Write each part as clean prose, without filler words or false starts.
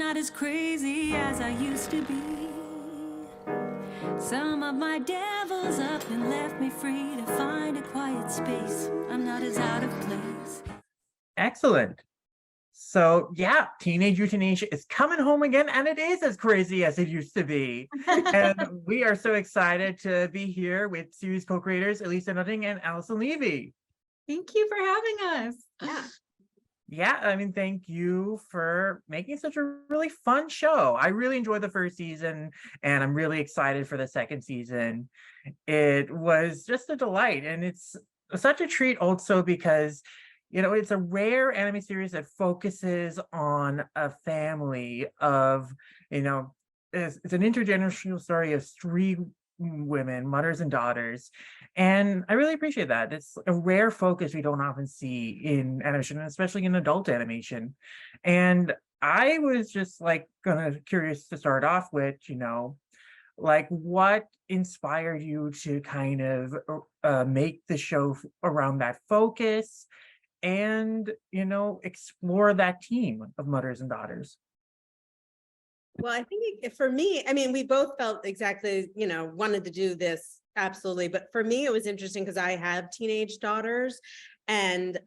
not as crazy as I used to be. Some of my devils up and left me free to find a quiet space. I'm not as out of place. Excellent. So yeah, Teenage Euthanasia is coming home again, and it is as crazy as it used to be. And we are so excited to be here with series co-creators Alyson Levy and Alyson Levy. Thank you for having us. Yeah, I mean, thank you for making such a really fun show. I really enjoyed the first season, and I'm really excited for the second season. It was just a delight, and it's such a treat also because it's a rare anime series that focuses on a family of, it's an intergenerational story of three women, mothers and daughters. And I really appreciate that. It's a rare focus we don't often see in animation, especially in adult animation. And I was just curious to start off with, what inspired you to kind of make the show around that focus and explore that team of mothers and daughters? Well, I think for me, I mean, we both felt exactly, wanted to do this, absolutely. But for me, it was interesting because I have teenage daughters, and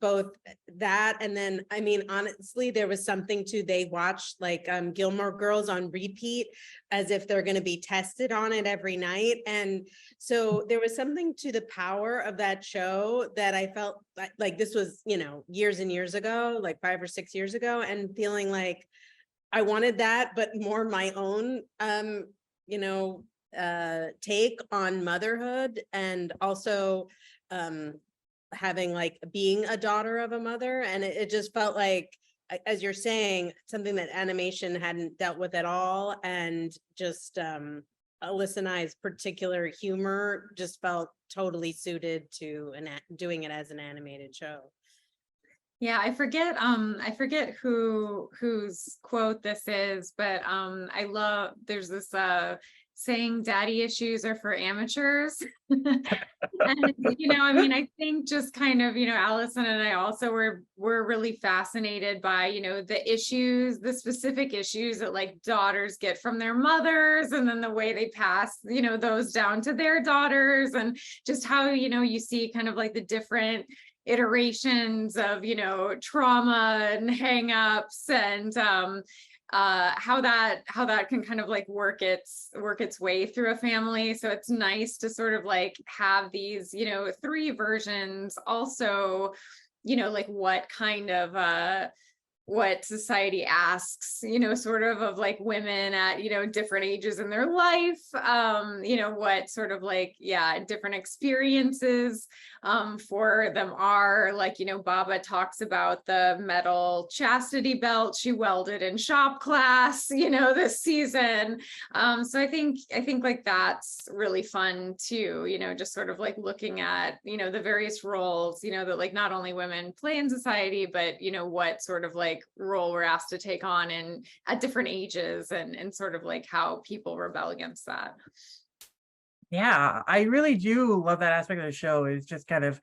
both that, and then, I mean, honestly, there was something to, they watched Gilmore Girls on repeat as if they're going to be tested on it every night. And so there was something to the power of that show that I felt like this was, years and years ago, like 5 or 6 years ago, and feeling like I wanted that, but more my own, take on motherhood, and also having being a daughter of a mother. And it just felt like, as you're saying, something that animation hadn't dealt with at all. And just Alyssa and I's particular humor just felt totally suited to doing it as an animated show. Yeah, I forget whose quote this is, but I love, there's this saying, daddy issues are for amateurs. And I mean, I think just kind of, Alyson and I also were really fascinated by, the specific issues that daughters get from their mothers, and then the way they pass, those down to their daughters, and just how, you see kind of the different iterations of trauma and hang-ups, and how that can kind of work its way through a family. So it's nice to sort of have these three versions also, what kind of what society asks, sort of women at, different ages in their life, what sort of different experiences for them are, Baba talks about the metal chastity belt she welded in shop class, this season. So I think that's really fun too, just sort of looking at, the various roles, that not only women play in society, but, what sort of role we're asked to take on and at different ages, and sort of how people rebel against that. Yeah, I really do love that aspect of the show, is just kind of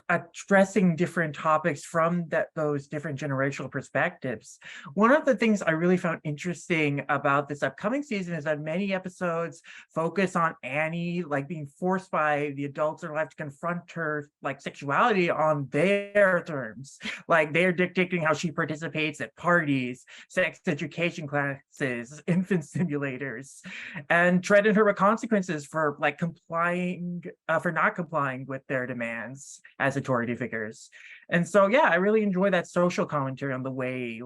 addressing different topics from those different generational perspectives. One of the things I really found interesting about this upcoming season is that many episodes focus on Annie being forced by the adults in her life to confront her sexuality on their terms. They're dictating how she participates at parties, sex education classes, infant simulators, and threaten her with consequences for for not complying with their demands as authority figures. And so yeah, I really enjoy that social commentary on the way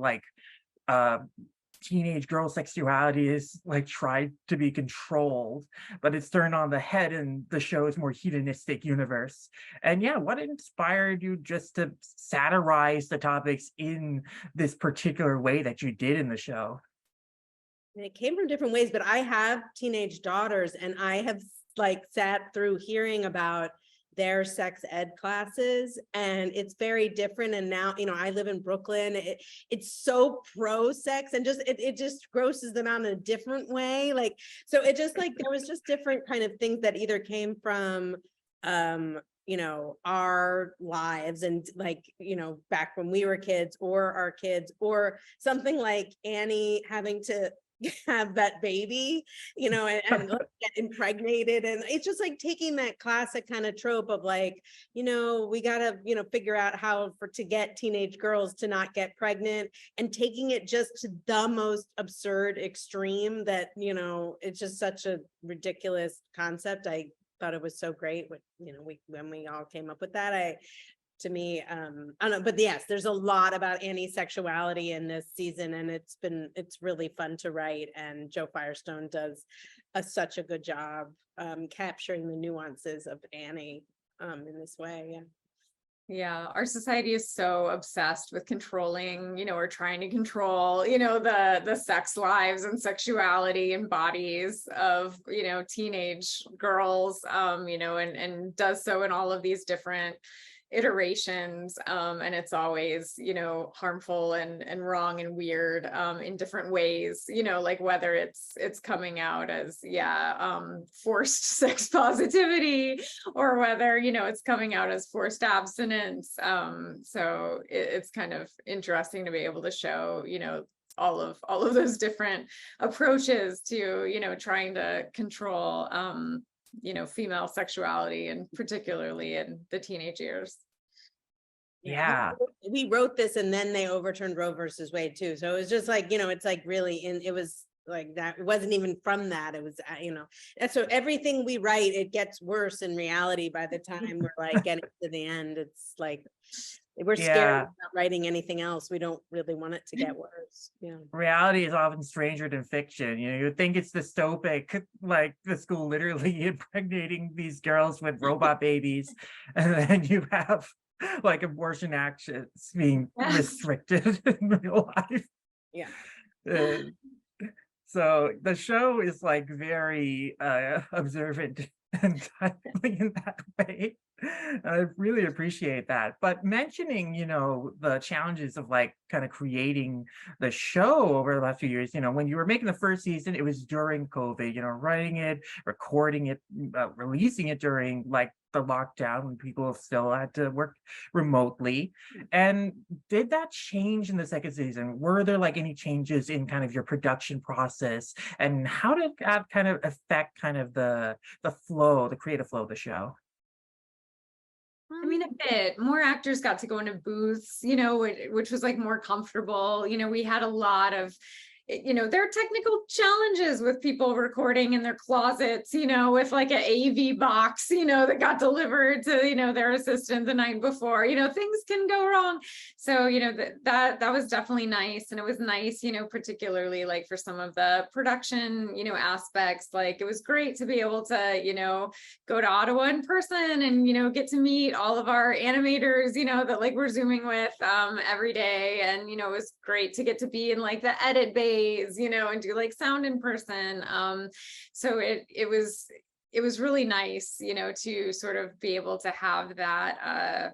teenage girl sexuality is tried to be controlled, but it's turned on the head in the show's more hedonistic universe. And yeah, what inspired you just to satirize the topics in this particular way that you did in the show? And it came from different ways, but I have teenage daughters, and I have sat through hearing about their sex ed classes, and it's very different. And now, I live in Brooklyn. It's so pro sex, and just it just grosses them out in a different way. So it just there was just different kind of things that either came from our lives and like, back when we were kids or our kids, or something like Annie having to have that baby, and like, get impregnated. And it's just like taking that classic kind of trope of like, we gotta, figure out how to get teenage girls to not get pregnant, and taking it just to the most absurd extreme that, it's just such a ridiculous concept. I thought it was so great when we all came up with that. To me, I don't know, but yes, there's a lot about Annie's sexuality in this season, and it's really fun to write, and Joe Firestone does such a good job capturing the nuances of Annie in this way. Yeah. Yeah, our society is so obsessed with controlling, or trying to control, the sex lives and sexuality and bodies of, teenage girls, and does so in all of these different iterations, and it's always harmful and wrong and weird in different ways, like whether it's coming out as forced sex positivity, or whether it's coming out as forced abstinence. So it's kind of interesting to be able to show all of those different approaches to trying to control female sexuality, and particularly in the teenage years. Yeah. We wrote this and then they overturned Roe versus Wade too. So it was just like, it's like really, it was like that. It wasn't even from that. It was, and so everything we write, it gets worse in reality by the time we're like getting to the end. It's like, we're scared about writing anything else. We don't really want it to get worse. Yeah. Reality is often stranger than fiction. You think it's dystopic, like the school literally impregnating these girls with robot babies, and then you have like abortion actions being restricted in real life. Yeah. So the show is like very observant and timely in that way. I really appreciate that. But mentioning, the challenges of like kind of creating the show over the last few years, when you were making the first season, it was during COVID, writing it, recording it, releasing it during like the lockdown when people still had to work remotely. And did that change in the second season? Were there like any changes in kind of your production process, and how did that kind of affect kind of the flow, the creative flow of the show? I mean, a bit more actors got to go into booths, which was like more comfortable. We had a lot of, there are technical challenges with people recording in their closets, with like an AV box, that got delivered to, their assistant the night before, things can go wrong. So, that was definitely nice. And it was nice, particularly like for some of the production, aspects, like it was great to be able to, go to Ottawa in person and, get to meet all of our animators, that like we're Zooming with every day. And, it was great to get to be in like the edit bay, and do like sound in person. So it was really nice, to sort of be able to have that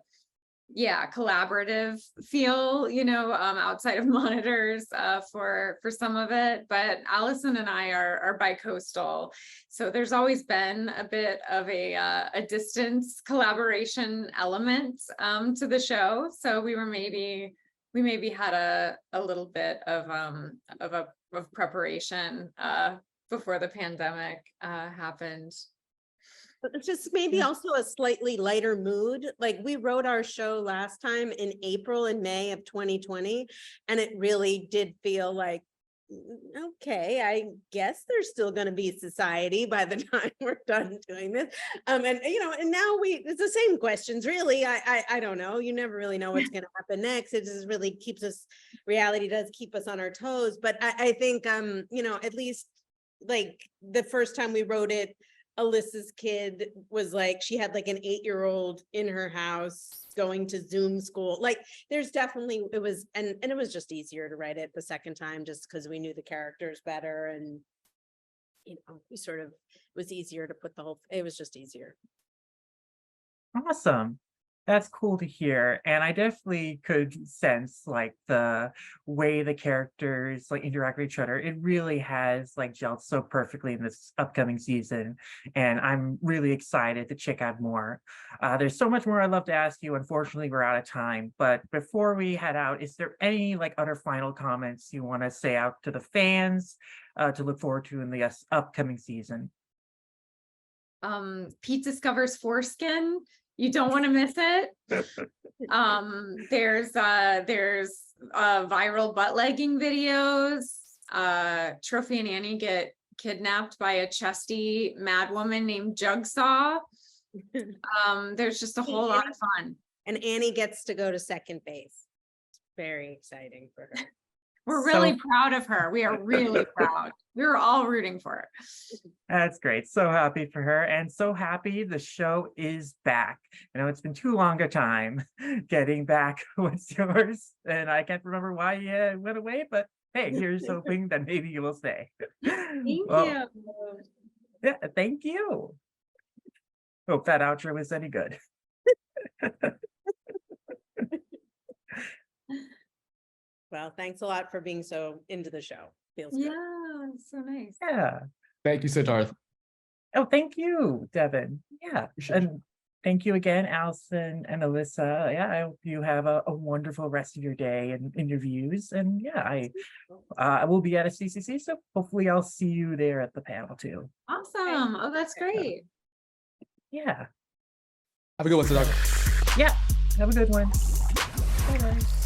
collaborative feel, outside of monitors for some of it. But Alyson and I are bi-coastal, so there's always been a bit of a distance collaboration element to the show. So we maybe had a little bit of preparation before the pandemic happened. But it's just maybe also a slightly lighter mood. Like we wrote our show last time in April and May of 2020, and it really did feel like, okay, I guess there's still going to be society by the time we're done doing this. And now it's the same questions, really. I don't know. You never really know what's going to happen next. It just really keeps us, reality does keep us on our toes. But I think, at least like the first time we wrote it, Alyssa's kid was like, she had like an 8-year-old in her house going to Zoom school. Like there's definitely, it was, and it was just easier to write it the second time just because we knew the characters better. And, we sort of, it was easier to put it was just easier. Awesome. That's cool to hear. And I definitely could sense like the way the characters like interact with each other. It really has like gelled so perfectly in this upcoming season. And I'm really excited to check out more. There's so much more I'd love to ask you. Unfortunately, we're out of time. But before we head out, is there any like other final comments you want to say out to the fans to look forward to in the upcoming season? Pete discovers foreskin. You don't want to miss it. There's viral butt legging videos. Trophy and Annie get kidnapped by a chesty mad woman named Jugsaw. There's just a whole lot of fun. And Annie gets to go to second base. It's very exciting for her. We're really proud of her. We are really proud. We were all rooting for her. That's great. So happy for her, and so happy the show is back. You know, it's been too long a time getting back What's Yours, and I can't remember why you went away, but hey, here's hoping that maybe you will stay. Thank you. Yeah, thank you. Hope that outro was any good. Well, thanks a lot for being so into the show. Feels good. Yeah, so nice. Yeah. Thank you, Siddharth. Oh, thank you, Devin. Yeah. And thank you again, Alyson and Alissa. Yeah, I hope you have a wonderful rest of your day and interviews. And yeah, I will be at a CCC, so hopefully I'll see you there at the panel too. Awesome. Oh, that's great. Yeah. Have a good one, Siddharth. Yeah. Have a good one. Bye-bye.